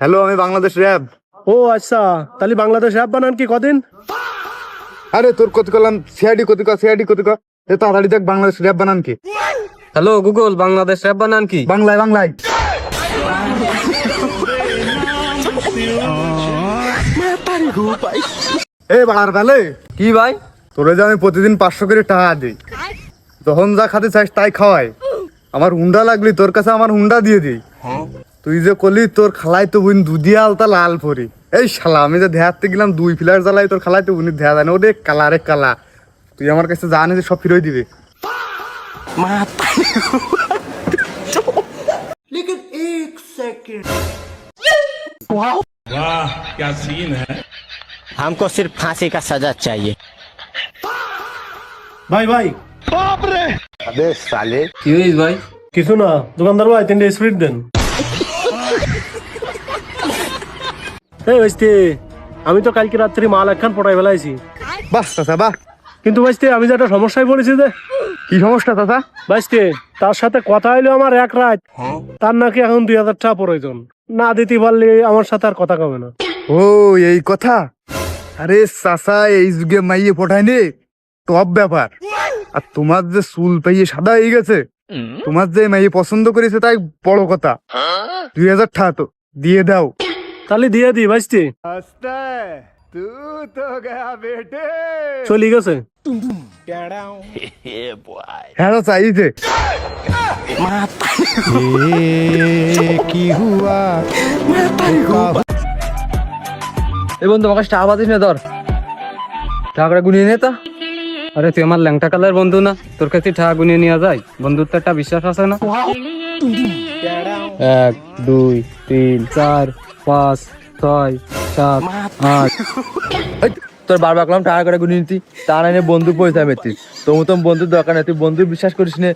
Hello, আমি Bangladesh RAB. ও আচ্ছা, তাহলে বাংলাদেশ র্যাব বানান কি কদিন? আরে তোর কত করলাম, সিআইডি কত কর, সিআইডি কত কর, তাড়াতাড়ি দেখ বাংলাদেশ র্যাব বানান কি। হ্যালো গুগল, বাংলাদেশ র্যাব বানান কি? বাংলায় বাংলায়। এ বাড়ার বেলে কি ভাই? তোরে যে আমি প্রতিদিন 500 করে টাকা দিই, যখন যা খাতে চাইস তাই খাওয়াই। আমার হুন্ডা লাগলি তোর কাছে আমার হুন্ডা দিয়ে দিই। তুই যে করলি তোর খালাই তো বোন দুধিয়া আলতা লাল পরি। এই শালা, আমি যে দেহাতে গেলাম 2 ফিলার জ্বালাই, তোর খালাই তো বোন দেহা যায় না। ওরে কালারে কালা, তুই আমার কাছে জানিস সব ফিরই দিবে। हमको सिर्फ फांसी का सजा चाहिए। ভাই ভাই কি হইস ভাই? কিছু না, দোকানদার ভাই 3টে স্প্রিট দেন। এই ভাইস্তে, আমি তো কালকে রাত্রি মাল একখান পটাই ফেলাইছি, বাহ চাচা বাহ। কিন্তু ভাইস্তে আমি যে একটা সমস্যায় পড়েছি। যে কি সমস্যা চাচা? ভাইস্তে, তার সাথে কথা হইলো আমার এক রাত, তার নাকি এখন 2000 টাকা প্রয়োজন। না দিতে পারলে আমার সাথে আর কথা কবে না। ও এই কথা। আরে চাচা, এই যুগে মাইয়ে পঠায়নি টপ ব্যাপার। আর তোমার যে চুল পাইয়ে সাদা হয়ে গেছে, তোমার যে মাইয়ে পছন্দ করেছে তাই বড় কথা। 2000 টাকা তো দিয়ে দাও। তাহলে দিয়ে দি ভাইস্তে। চলি গেছে। হ্যাঁ চাচা, এই যে এই বন্ধু, আমাকে টাকা পাতিস না, ধর টাকাটা গুনিয়ে নে তা। আরে তুই আমার ল্যাংটা কালার বন্ধু না, তোর কাছে টাকা গুনিয়ে নেওয়া যায়? বন্ধুত্ব একটা বিশ্বাস আছে না? 1 2 3 4 5 6 7 8। তোর বারবার কলাম টাকা করে গুনি নিতি, তা না বন্ধু পয়সা মেতিস। তোর মতন বন্ধুর দরকার নেই, তুই বন্ধু বিশ্বাস করিস নে।